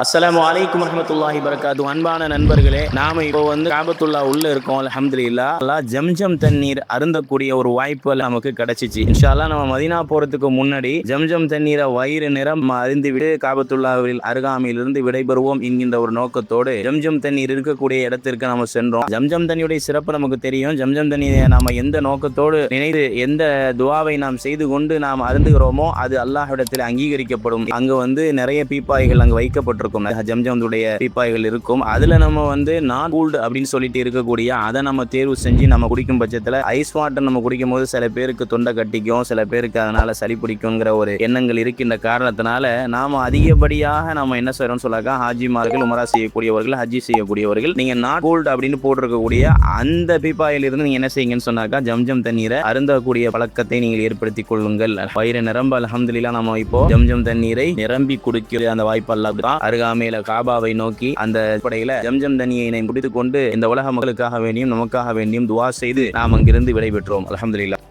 அஸ்ஸலாமு அலைக்கும் வரஹ்மத்துல்லாஹி வபரகாத்துஹு. அன்பான நண்பர்களே, நாம இப்போ காபத்துல்லா உள்ள இருக்கோம். அல்ஹம்துலில்லாஹ். அல்லாஹ் ஜம்ஜம் தண்ணீர் அருந்தக்கூடிய ஒரு வாய்ப்பு நமக்கு கிடைச்சிச்சு. இன்ஷா அல்லாஹ் நம்ம மதீனா போறதுக்கு முன்னாடி ஜம்ஜம் தண்ணீரை வயிறு நிறம் அருந்தி விட்டு காபத்துல்லாவில் அருகாமையிலிருந்து விடைபெறுவோம் என்கின்ற ஒரு நோக்கத்தோடு ஜம்ஜம் தண்ணீர் இருக்கக்கூடிய இடத்திற்கு நம்ம சென்றோம். ஜம்ஜம் தண்ணியுடைய சிறப்பு நமக்கு தெரியும். ஜம்ஜம் தண்ணீரை நாம எந்த நோக்கத்தோடு நினைத்து எந்த துவாவை நாம் செய்து கொண்டு நாம் அருந்துகிறோமோ அது அல்லாஹ்விடத்தில் அங்கீகரிக்கப்படும். அங்கு நிறைய பீப்பாய்கள் அங்கு வைக்கப்பட்டு ஜம்ஜம்துடைய பீப்பாய்கள் இருக்கும். அதுல நம்ம நான் கூல்டு அப்படின்னு சொல்லிட்டு இருக்கக்கூடிய அதை நம்ம தேர்வு செஞ்சு நம்ம குடிக்கும் பட்சத்துல ஐஸ் வாட்டர் நம்ம குடிக்கும் போது சில பேருக்கு தொண்டை கட்டிக்கும், சில பேருக்கு அதனால சளி பிடிக்குங்கிற ஒரு எண்ணங்கள் இருக்கின்ற காரணத்தினால நாம அதிகப்படியாக நம்ம என்ன செய்யறோம்னு சொல்லாக்கா, ஹாஜிமார்கள், உமரா செய்யக்கூடியவர்கள், ஹஜ்ஜி செய்யக்கூடியவர்கள், நீங்க நாட் கூல்டு அப்படின்னு போட்டிருக்கக்கூடிய அந்த பீப்பாயில் இருந்து நீங்க என்ன செய்யுங்கன்னு சொன்னாக்கா ஜம்ஜம் தண்ணீரை அருந்தக்கூடிய பழக்கத்தை நீங்கள் ஏற்படுத்திக் கொள்ளுங்கள். வயிறு நிரம்ப அல்ஹம்துலில்லாஹ் நம்ம இப்போ ஜம்ஜம் தண்ணீரை நிரம்பி குடிக்கிற அந்த வாய்ப்பு அல்லாஹ் தான். அருகாமையில காபாவை நோக்கி அந்த படையில ஜம்ஜம் தண்ணியை குடித்துக் கொண்டு இந்த உலக மக்களுக்காக வேண்டியும் நமக்காக வேண்டியும் துவா செய்து நாம் அங்கிருந்து விடைபெற்றோம். அல்ஹம்துலில்லாஹ்.